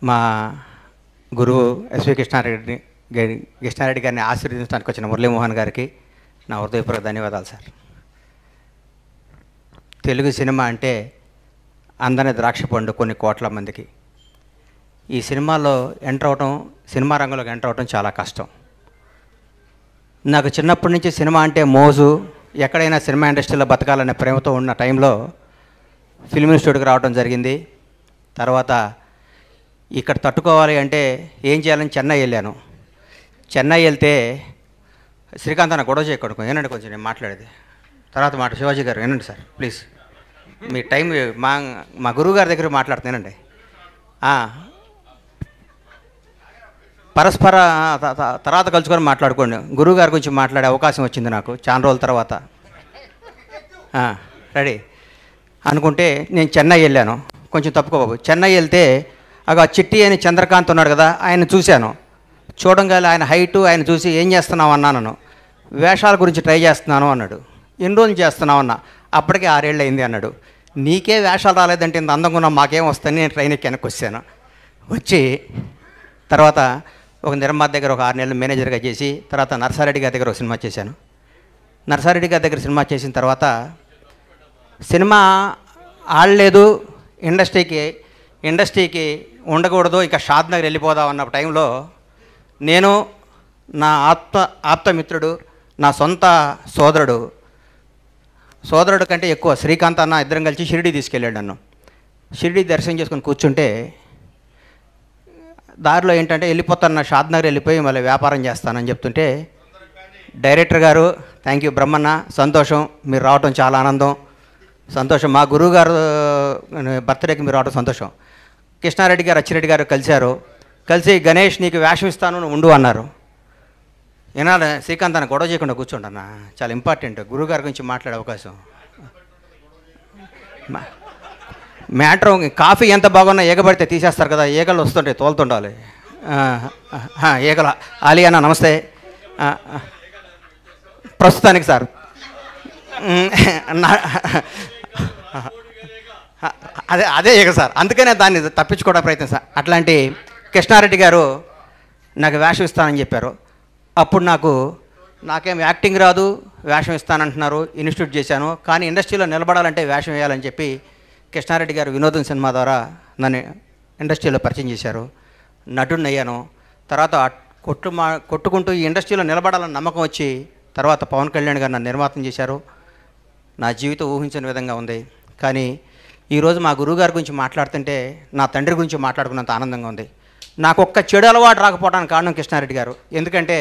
మా గురువు ఎస్వి కృష్ణారెడ్డి గారిని ఆశీర్వదించడానికి వచ్చిన మురళీమోహన్ గారికి నా హృదయపూర్వక ధన్యవాదాలు సార్. తెలుగు సినిమా అంటే అందని ద్రాక్ష పండు కొన్ని కోట్ల మందికి. ఈ సినిమాలో ఎంటర్ అవటం, సినిమా రంగంలోకి ఎంటర్ అవటం చాలా కష్టం. నాకు చిన్నప్పటి నుంచి సినిమా అంటే మోజు, ఎక్కడైనా సినిమా ఇండస్ట్రీలో బతకాలనే ప్రేమతో ఉన్న టైంలో ఫిల్మ్ ఇన్స్టిట్యూట్కి రావడం జరిగింది. తర్వాత ఇక్కడ తట్టుకోవాలి అంటే ఏం చేయాలని చెన్నై వెళ్ళాను. చెన్నై వెళ్తే శ్రీకాంత్ అన్న గొడవ చేయకూడదు, ఏనండి కొంచెం నేను మాట్లాడేది తర్వాత మాట. శివాజీ గారు ఏనండి సార్ ప్లీజ్, మీ టైం మా గురువు గారి దగ్గర మాట్లాడుతున్నానండి. పరస్పర తర్వాత కలుసుకొని మాట్లాడుకోండి. గురువు గారి గురించి మాట్లాడే అవకాశం వచ్చింది నాకు చాలా రోజుల తర్వాత. రెడీ అనుకుంటే నేను చెన్నై వెళ్ళాను. కొంచెం తప్పుకోబాబు. చెన్నై వెళ్తే అగా చిట్టి అని చంద్రకాంత్ ఉన్నాడు కదా, ఆయన చూశాను. చూడంగానే ఆయన హైటు ఆయన చూసి ఏం చేస్తున్నావు అన్నాను. వేషాల గురించి ట్రై చేస్తున్నాను అన్నాడు. ఎన్ని రోజులు చేస్తున్నావు అన్నా. అప్పటికే 6 ఏళ్ళు అయింది అన్నాడు. నీకే వేషాలు రాలేదంటే ఇంత అందంగా ఉన్నా మాకేం వస్తాయని నేను ట్రైన్ ఎక్కి వెనక్కి వచ్చాను. వచ్చి తర్వాత ఒక నిర్మాత దగ్గర ఒక 6 నెలలు మేనేజర్గా చేసి తర్వాత నర్సారెడ్డి గారి దగ్గర ఒక సినిమా చేశాను. నర్సారెడ్డి గారి దగ్గర సినిమా చేసిన తర్వాత సినిమా ఆడలేదు, ఇండస్ట్రీకి ఉండకూడదు, ఇక షాద్నగర్ వెళ్ళిపోదాం అన్న టైంలో నేను నా ఆప్తమిత్రుడు, నా సొంత సోదరుడు కంటే ఎక్కువ శ్రీకాంత్ అన్న ఇద్దరం కలిసి షిరిడి తీసుకెళ్ళాడు నన్ను. షిరిడి దర్శనం చేసుకొని కూర్చుంటే దారిలో ఏంటంటే వెళ్ళిపోతాను, షాద్నగర్ వెళ్ళిపోయి మళ్ళీ వ్యాపారం చేస్తానని చెప్తుంటే డైరెక్టర్ గారు థ్యాంక్ యూ బ్రహ్మన్న, సంతోషం మీరు రావటం చాలా ఆనందం, సంతోషం. మా గురువు గారు బర్త్డేకి మీరు రావటం సంతోషం. కృష్ణారెడ్డి గారు అచ్చిరెడ్డి గారు కలిసి గణేష్ నీకు వేషం ఇస్తాను ఉండు అన్నారు. ఏనాడు శ్రీకాంత్ అన్న గొడవ చేయకుండా కూర్చోండి అన్న, చాలా ఇంపార్టెంట్ గురువుగారి గురించి మాట్లాడే అవకాశం. మ్యాటర్ కాఫీ ఎంత బాగున్నా ఏగబడితే తీసేస్తారు కదా, ఈగలు వస్తుంటాయి తోలుతుండాలి. ఈగల ఆలీ అన్న నమస్తే. ప్రస్తుతానికి సార్ అదే ఇక సార్, అందుకనే దాన్ని తప్పించుకోవడం ప్రయత్నం సార్. అట్లాంటి కృష్ణారెడ్డి గారు నాకు వేషం ఇస్తానని చెప్పారు. అప్పుడు నాకేం యాక్టింగ్ రాదు, వేషం ఇస్తానంటున్నారు. ఇన్స్టిట్యూట్ చేశాను, కానీ ఇండస్ట్రీలో నిలబడాలంటే వేషం వేయాలని చెప్పి కృష్ణారెడ్డి గారు వినోదం సినిమా ద్వారా నన్ను ఇండస్ట్రీలో పరిచయం చేశారు. నటుడిని అయ్యాను. తర్వాత కొట్టుకుంటూ ఈ ఇండస్ట్రీలో నిలబడాలని నమ్మకం వచ్చి తర్వాత పవన్ కళ్యాణ్ గారు నన్ను నిర్మాతం చేశారు. నా జీవితం ఊహించని విధంగా ఉంది. కానీ ఈరోజు మా గురువుగారి గురించి మాట్లాడుతుంటే నా తండ్రి గురించి మాట్లాడుకున్నంత ఆనందంగా ఉంది. నాకు ఒక్క చెడు అలవాటు రాకపోవడానికి కారణం కృష్ణారెడ్డి గారు. ఎందుకంటే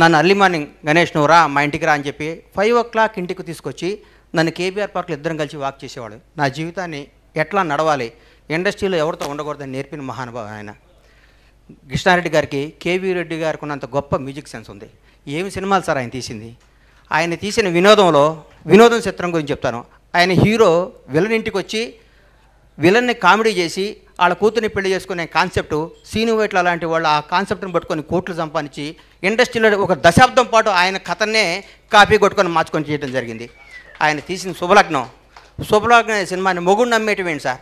నన్ను అర్లీ మార్నింగ్ గణేష్ నువ్వు రా మా ఇంటికి రా అని చెప్పి 5 o'clock ఇంటికి తీసుకొచ్చి నన్ను కేబీఆర్ పార్క్లో ఇద్దరం కలిసి వాక్ చేసేవాడు. నా జీవితాన్ని ఎట్లా నడవాలి, ఇండస్ట్రీలో ఎవరితో ఉండకూడదని నేర్పిన మహానుభావం ఆయన. కృష్ణారెడ్డి గారికి కేవీ రెడ్డి గారికి ఉన్నంత గొప్ప మ్యూజిక్ సెన్స్ ఉంది. ఏమి సినిమాలు సార్ ఆయన తీసింది. ఆయన తీసిన వినోదం చిత్రం గురించి చెప్తాను. ఆయన హీరో విలన్ ఇంటికి వచ్చి విలన్ని కామెడీ చేసి వాళ్ళ కూతుర్ని పెళ్లి చేసుకునే కాన్సెప్టు సీను వైట్ల లాంటి వాళ్ళు ఆ కాన్సెప్ట్ని పట్టుకొని కోట్లు సంపాదించి ఇండస్ట్రీలో ఒక దశాబ్దం పాటు ఆయన కథనే కాపీ కొట్టుకొని మార్చుకొని చేయడం జరిగింది. ఆయన తీసిన శుభలగ్నం అనే సినిమాని మొగుడు నమ్మేటివేంటి సార్.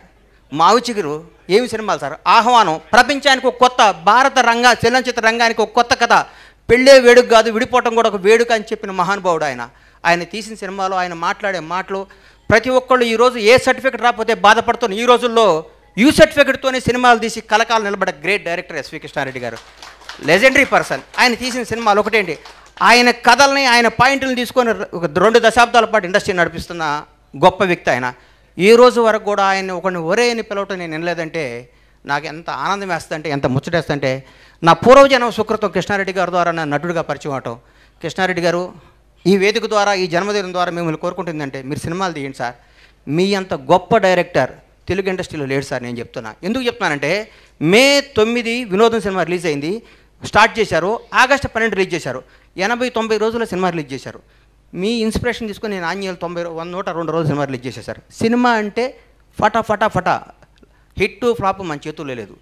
మావి చిగురు ఏమి సినిమాలు సార్. ఆహ్వానం ప్రపంచానికి ఒక కొత్త భారత చలనచిత్ర రంగానికి ఒక కొత్త కథ. పెళ్ళే వేడుక కాదు, విడిపోవటం కూడా ఒక వేడుక అని చెప్పిన మహానుభావుడు ఆయన తీసిన సినిమాలో ఆయన మాట్లాడే మాటలు ప్రతి ఒక్కళ్ళు ఈరోజు ఏ సర్టిఫికెట్ రాకపోతే బాధపడుతున్న ఈ రోజుల్లో యూ సర్టిఫికెట్తోనే సినిమాలు తీసి కలకాలం నిలబడే గ్రేట్ డైరెక్టర్ ఎస్వి కృష్ణారెడ్డి గారు. Legendary person. ఆయన తీసిన సినిమాలు ఒకటేంటి, ఆయన కథల్ని ఆయన పాయింట్లను తీసుకొని ఒక 2 దశాబ్దాల పాటు ఇండస్ట్రీ నడిపిస్తున్న గొప్ప వ్యక్తి ఆయన. ఈ రోజు వరకు కూడా ఆయన్ని ఒకరిని ఒరే అని పిలవటం నేను వినలేదంటే నాకు ఎంత ఆనందం వేస్తుందంటే, ఎంత ముచ్చటేస్తుందంటే, నా పూర్వజన్మ సుకృతం కృష్ణారెడ్డి గారి ద్వారా నా నటుడిగా పరిచయం అవటం. కృష్ణారెడ్డి గారు ఈ వేదిక ద్వారా ఈ జన్మదినం ద్వారా మిమ్మల్ని కోరుకుంటుందంటే మీరు సినిమాలు తీయండి సార్. మీ అంత గొప్ప డైరెక్టర్ తెలుగు ఇండస్ట్రీలో లేడు సార్. నేను చెప్తున్నా, ఎందుకు చెప్తున్నానంటే May 9 వినోదం సినిమా రిలీజ్ అయింది, స్టార్ట్ చేశారు. August 12 రిలీజ్ చేశారు. 80-90 రోజుల సినిమా రిలీజ్ చేశారు. మీ ఇన్స్పిరేషన్ తీసుకొని నేను ఆంజనేయులు 102 రోజులు సినిమా రిలీజ్ చేసేసారు. సినిమా అంటే ఫటా హిట్ ఫ్లాప్ మన చేతుల్లో లేదు.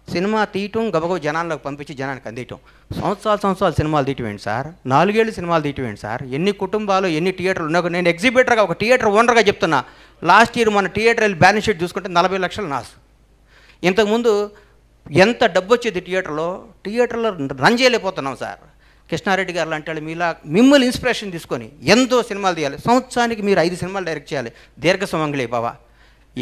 సినిమా తీయటం గబగబ జనాల్లోకి పంపించి జనానికి అందియటం. సంవత్సరాలు సినిమాలు తీయటమేంటి సార్, 4 ఏళ్ళు సినిమాలు తీయటమేంటి సార్. ఎన్ని కుటుంబాలు ఎన్ని థియేటర్లు ఉన్నా. నేను ఎగ్జిబిటర్గా ఒక థియేటర్ ఓనర్గా చెప్తున్నా. లాస్ట్ ఇయర్ మన థియేటర్ వెళ్ళి బ్యాలెన్స్ షీట్ చూసుకుంటే 40 లక్షలు నాసు. ఇంతకుముందు ఎంత డబ్బు వచ్చేది థియేటర్లో రన్ చేయలేకపోతున్నాం సార్. కృష్ణారెడ్డి గారు లాంటి వాళ్ళు మీలా మిమ్మల్ని ఇన్స్పిరేషన్ తీసుకొని ఎంతో సినిమాలు తీయాలి. సంవత్సరానికి మీరు 5 సినిమాలు డైరెక్ట్ చేయాలి. దీర్ఘ సుమంగళి బాబా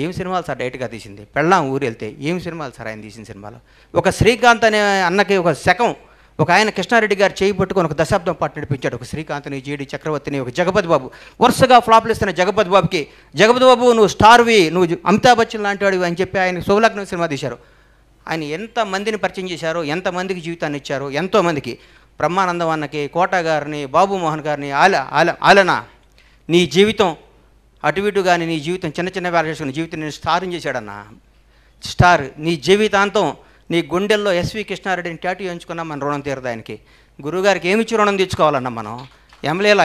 ఏం సినిమాలు సార్ డైరెక్ట్గా తీసింది. పెళ్ళాం ఊరు వెళ్తే ఏం సినిమాలు సార్ ఆయన తీసిన సినిమాలు. ఒక శ్రీకాంత్ అనే అన్నకి ఒక శకం ఒక ఆయన కృష్ణారెడ్డి గారు చేయి పట్టుకొని ఒక దశాబ్దం పాటు నడిపించాడు. ఒక శ్రీకాంత్ని, జీడి చక్రవర్తిని, ఒక జగపతి బాబు వరుసగా ఫ్లాప్లు ఇస్తున్న జగపతి బాబుకి, జగపతి బాబు నువ్వు స్టార్వి, నువ్వు అమితాబ్ బచ్చన్ లాంటి వాడివి అని చెప్పి ఆయన శుభలగ్నం సినిమా తీశారు. ఆయన ఎంతమందిని పరిచయం చేశారు, ఎంతమందికి జీవితాన్ని ఇచ్చారు. ఎంతోమందికి బ్రహ్మానందం అన్నకి, కోట గారిని, బాబు మోహన్ గారిని, ఆలనా నీ జీవితం అటు ఇటు కానీ నీ జీవితం చిన్న చిన్న వేల చేసుకుని జీవితం నేను స్టార్ని చేశాడన్నా. స్టార్ నీ జీవితాంతం నీ గుండెల్లో ఎస్వి కృష్ణారెడ్డిని టాటూ చేయించుకున్నా మన రుణం తీరదు ఆయనకి. గురువుగారికి ఏమిచ్చి రుణం తెచ్చుకోవాలన్నా మనం. ఎంబ్లేలా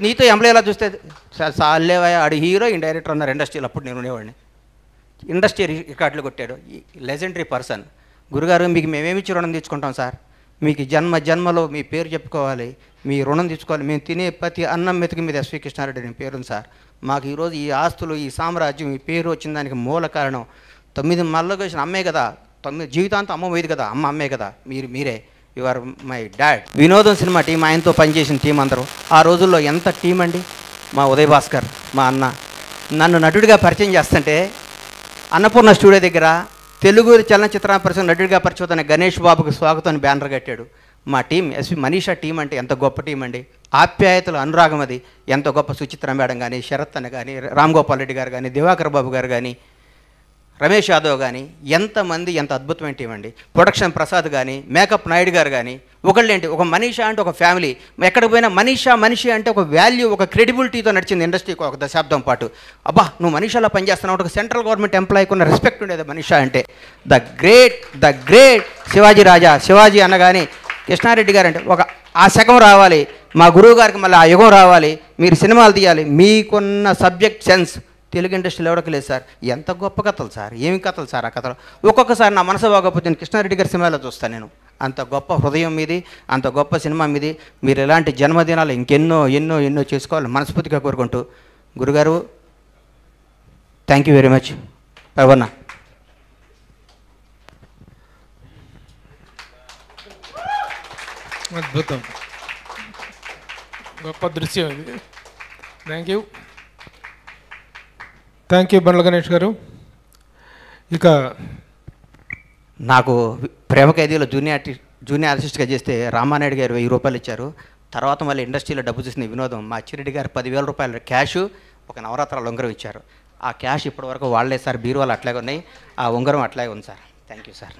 నీతో ఎంబ్లేలా చూస్తే సాలేవా ఆడు హీరో డైరెక్టర్ అన్నారు ఇండస్ట్రీలో. అప్పుడు నేను ఉండేవాడిని. ఇండస్ట్రీ రికార్డులు కొట్టాడు. Legendary person. గురుగారు మీకు మేమేమిచ్చి రుణం తెచ్చుకుంటాం సార్. మీకు జన్మలో మీ పేరు చెప్పుకోవాలి, మీ రుణం తెచ్చుకోవాలి. మేము తినే ప్రతి అన్నం మెతుకు మీద ఎస్వి కృష్ణారెడ్డి అని పేరుంది సార్. మాకు ఈరోజు ఈ ఆస్తులు, ఈ సామ్రాజ్యం, ఈ పేరు వచ్చిన దానికి మూల కారణం 9 మళ్ళకు వచ్చిన అమ్మే కదా. 9 జీవితాంతం అమ్మ పోయేది కదా, అమ్మ అమ్మే కదా. మీరే యు ఆర్ మై డాడ్. వినోదం సినిమా టీం, ఆయనతో పనిచేసిన టీం అందరూ ఆ రోజుల్లో ఎంత టీం అండి. మా ఉదయ్ భాస్కర్ మా అన్న నన్ను నటుడిగా పరిచయం చేస్తుంటే అన్నపూర్ణ స్టూడియో దగ్గర తెలుగు చలనచిత్ర పరిశ్రమ నటుడిగా పరిచయం అనే గణేష్ బాబుకి స్వాగతం బ్యానర్ కట్టాడు. మా టీం ఎస్వి మనీషా టీం అంటే ఎంత గొప్ప టీం అండి. ఆప్యాయతలు అనురాగం అది ఎంత గొప్ప. సుచిత్ర మేడం కానీ, శరత్ అన్న కానీ, రామ్ గోపాల్ రెడ్డి గారు కానీ, దివాకర్ బాబు గారు కానీ, రమేష్ యాదవ్ కానీ, ఎంతమంది ఎంత అద్భుతమైన టీం అండి. ప్రొడక్షన్ ప్రసాద్ కానీ, మేకప్ నాయుడు గారు కానీ, ఒకళ్ళేంటి ఒక మనీషా అంటే ఒక ఫ్యామిలీ. ఎక్కడికి పోయినా మనిషి అంటే ఒక వాల్యూ, ఒక క్రెడిబిలిటీతో నడిచింది ఇండస్ట్రీకి ఒక దశాబ్దం పాటు. అబ్బా నువ్వు మనీషాలో పనిచేస్తున్నావు, ఒక సెంట్రల్ గవర్నమెంట్ ఎంప్లాయీకి ఉన్న రెస్పెక్ట్ ఉండేది మనీషా అంటే. ద గ్రేట్ శివాజీ రాజా. శివాజీ అనగానే కృష్ణారెడ్డి గారు అంటే ఒక ఆ శకం రావాలి. మా గురువు గారికి మళ్ళీ ఆ యుగం రావాలి. మీరు సినిమాలు తీయాలి. మీకున్న సబ్జెక్ట్ సెన్స్ తెలుగు ఇండస్ట్రీలో ఎవరికి లేదు సార్. ఎంత గొప్ప కథలు సార్, ఏమి కథలు సార్ ఆ కథలు. ఒక్కొక్కసారి నా మనసు బాగోకపోతే నేను కృష్ణారెడ్డి గారి సినిమాలో చూస్తాను నేను. అంత గొప్ప హృదయం మీది, అంత గొప్ప సినిమా మీది. మీరు ఇలాంటి జన్మదినాలు ఇంకెన్నో చేసుకోవాలని మనస్ఫూర్తిగా కోరుకుంటూ గురుగారు థ్యాంక్ యూ వెరీ మచ్. పవన్న అద్భుతం, గొప్ప దృశ్యం ఇది. థ్యాంక్ యూ బండ్ల గణేష్ గారు. ఇక నాకు ప్రేమ ఖైదీలో జూనియర్ ఆర్టిస్ట్గా చేస్తే రామానాయుడు గారు 1000 రూపాయలు ఇచ్చారు. తర్వాత మళ్ళీ ఇండస్ట్రీలో డబ్బు చూసిన వినోదం మా అచ్చిరెడ్డి గారు 10,000 రూపాయలు క్యాషు, ఒక నవరాత్రాల ఉంగరం ఇచ్చారు. ఆ క్యాష్ ఇప్పటివరకు వాళ్ళే సార్ బీరువాలు అట్లాగే ఉన్నాయి. ఆ ఉంగరం అట్లాగే ఉంది సార్. Thank you sir.